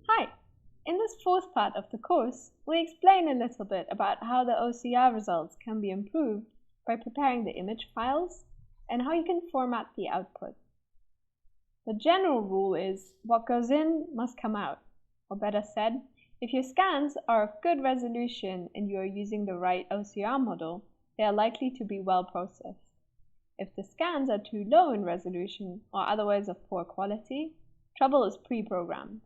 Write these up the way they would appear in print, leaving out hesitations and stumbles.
Hi! In this fourth part of the course, we explain a little bit about how the OCR results can be improved by preparing the image files and how you can format the output. The general rule is what goes in must come out, or better said, if your scans are of good resolution and you are using the right OCR model, they are likely to be well processed. If the scans are too low in resolution or otherwise of poor quality, trouble is pre-programmed.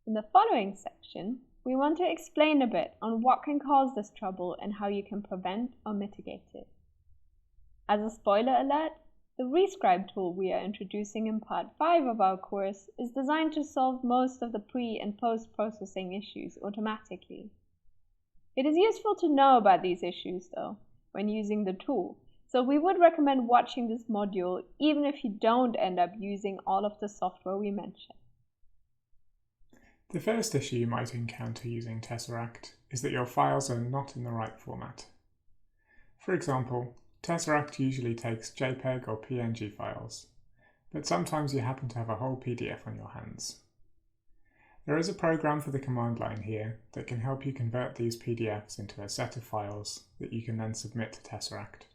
In the following section, we want to explain a bit on what can cause this trouble and how you can prevent or mitigate it. As a spoiler alert, the Rescribe tool we are introducing in part 5 of our course is designed to solve most of the pre- and post-processing issues automatically. It is useful to know about these issues, though, when using the tool, so we would recommend watching this module even if you don't end up using all of the software we mentioned. The first issue you might encounter using Tesseract is that your files are not in the right format. For example, Tesseract usually takes JPEG or PNG files, but sometimes you happen to have a whole PDF on your hands. There is a program for the command line here that can help you convert these PDFs into a set of files that you can then submit to Tesseract.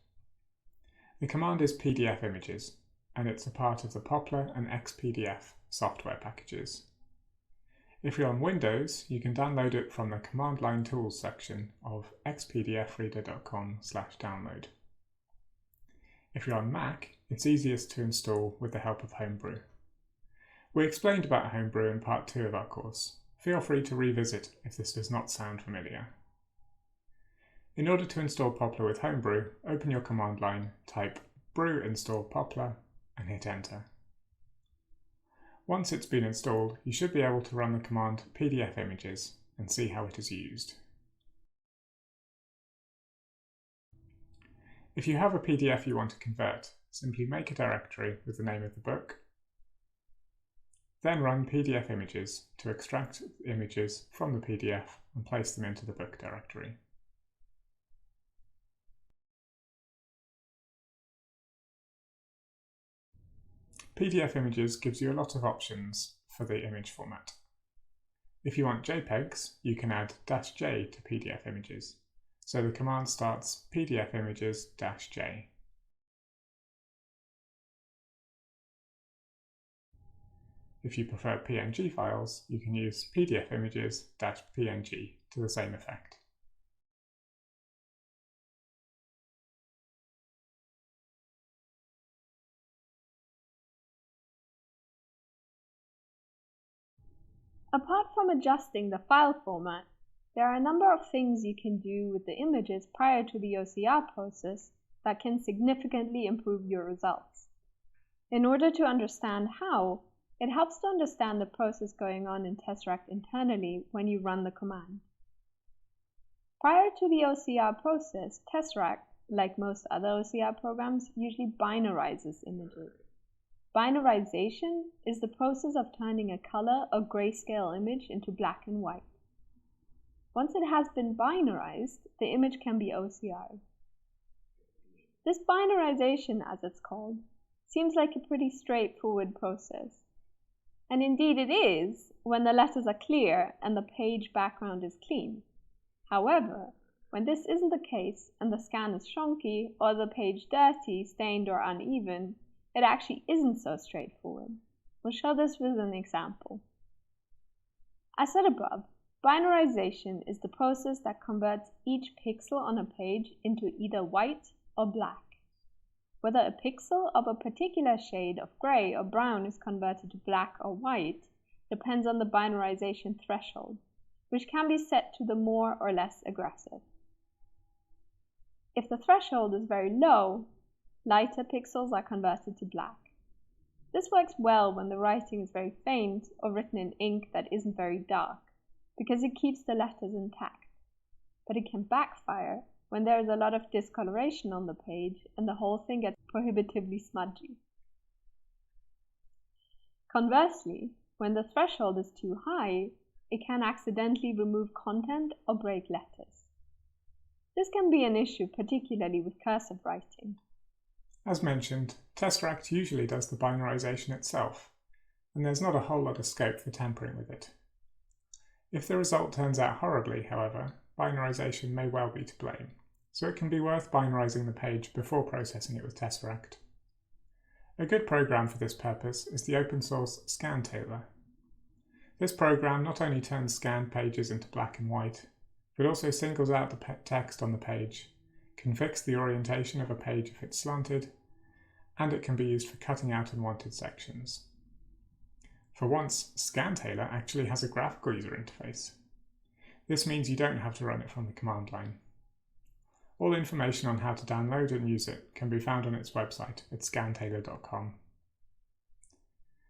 The command is PDF images, and it's a part of the Poppler and XPDF software packages. If you're on Windows, you can download it from the Command Line Tools section of xpdfreader.com/download. If you're on Mac, it's easiest to install with the help of Homebrew. We explained about Homebrew in part 2 of our course. Feel free to revisit if this does not sound familiar. In order to install Poppler with Homebrew, open your command line, type brew install Poppler, and hit enter. Once it's been installed, you should be able to run the command PDF images and see how it is used. If you have a PDF you want to convert, simply make a directory with the name of the book, then run PDF images to extract images from the PDF and place them into the book directory. PDF images gives you a lot of options for the image format. If you want JPEGs, you can add -j to PDF images. So the command starts PDF images -j. If you prefer PNG files, you can use PDF images -png to the same effect. Apart from adjusting the file format, there are a number of things you can do with the images prior to the OCR process that can significantly improve your results. In order to understand how, it helps to understand the process going on in Tesseract internally when you run the command. Prior to the OCR process, Tesseract, like most other OCR programs, usually binarizes images. Binarization is the process of turning a color or grayscale image into black and white. Once it has been binarized, the image can be OCR'd. This binarization, as it's called, seems like a pretty straightforward process. And indeed it is when the letters are clear and the page background is clean. However, when this isn't the case and the scan is chunky or the page dirty, stained or uneven, it actually isn't so straightforward. We'll show this with an example. As said above, binarization is the process that converts each pixel on a page into either white or black. Whether a pixel of a particular shade of gray or brown is converted to black or white depends on the binarization threshold, which can be set to the more or less aggressive. If the threshold is very low, lighter pixels are converted to black. This works well when the writing is very faint or written in ink that isn't very dark, because it keeps the letters intact. But it can backfire when there is a lot of discoloration on the page and the whole thing gets prohibitively smudgy. Conversely, when the threshold is too high, it can accidentally remove content or break letters. This can be an issue, particularly with cursive writing. As mentioned, Tesseract usually does the binarization itself, and there's not a whole lot of scope for tampering with it. If the result turns out horribly, however, binarization may well be to blame, so it can be worth binarizing the page before processing it with Tesseract. A good program for this purpose is the open source Scantailor. This program not only turns scanned pages into black and white, but also singles out the text on the page, can fix the orientation of a page if it's slanted, and it can be used for cutting out unwanted sections. For once, Scantailor actually has a graphical user interface. This means you don't have to run it from the command line. All information on how to download and use it can be found on its website at scantailor.com.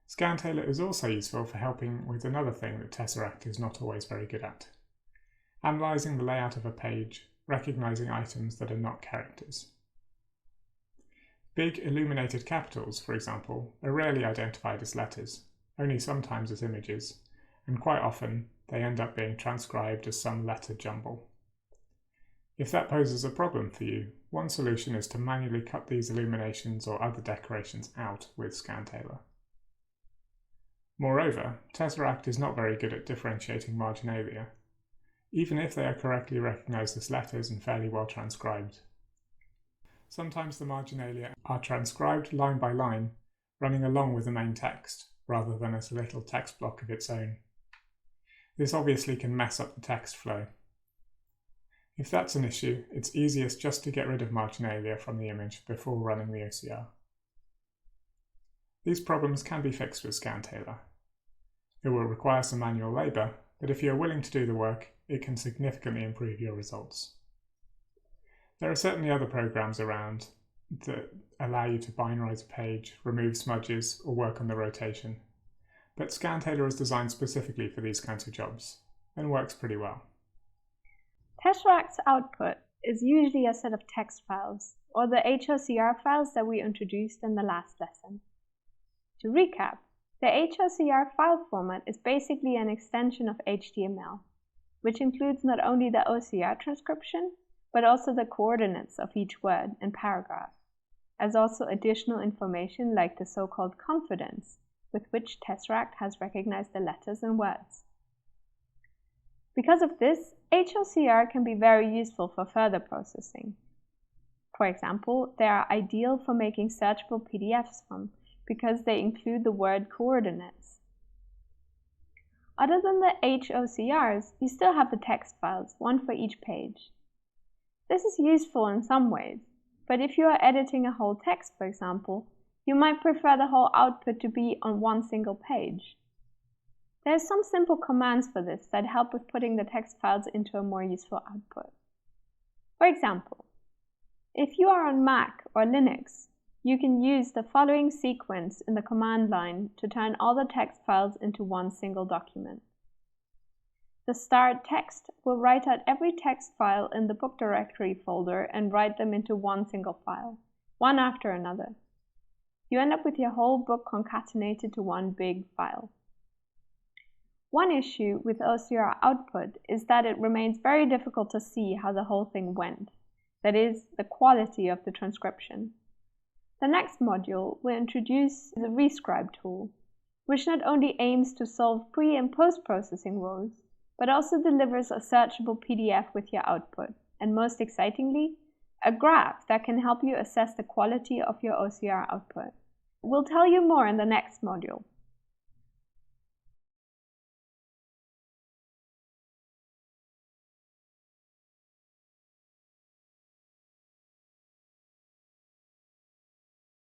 Scantailor is also useful for helping with another thing that Tesseract is not always very good at: analysing the layout of a page, recognising items that are not characters. Big illuminated capitals, for example, are rarely identified as letters, only sometimes as images, and quite often they end up being transcribed as some letter jumble. If that poses a problem for you, one solution is to manually cut these illuminations or other decorations out with Scantailor. Moreover, Tesseract is not very good at differentiating marginalia, even if they are correctly recognised as letters and fairly well transcribed. Sometimes the marginalia are transcribed line by line, running along with the main text, rather than as a little text block of its own. This obviously can mess up the text flow. If that's an issue, it's easiest just to get rid of marginalia from the image before running the OCR. These problems can be fixed with Scantailor. It will require some manual labour, but if you're willing to do the work, it can significantly improve your results. There are certainly other programs around that allow you to binarize a page, remove smudges, or work on the rotation, but Scantailor is designed specifically for these kinds of jobs, and works pretty well. Tesseract's output is usually a set of text files, or the HOCR files that we introduced in the last lesson. To recap, the HOCR file format is basically an extension of HTML, which includes not only the OCR transcription, but also the coordinates of each word and paragraph, as also additional information like the so-called confidence with which Tesseract has recognized the letters and words. Because of this, HOCR can be very useful for further processing. For example, they are ideal for making searchable PDFs from, because they include the word coordinates. Other than the HOCRs, you still have the text files, one for each page. This is useful in some ways, but if you are editing a whole text, for example, you might prefer the whole output to be on one single page. There are some simple commands for this that help with putting the text files into a more useful output. For example, if you are on Mac or Linux, you can use the following sequence in the command line to turn all the text files into one single document. The start text will write out every text file in the book directory folder and write them into one single file, one after another. You end up with your whole book concatenated to one big file. One issue with OCR output is that it remains very difficult to see how the whole thing went, that is, the quality of the transcription. The next module will introduce the Rescribe tool, which not only aims to solve pre- and post-processing woes, but also delivers a searchable PDF with your output, and most excitingly, a graph that can help you assess the quality of your OCR output. We'll tell you more in the next module.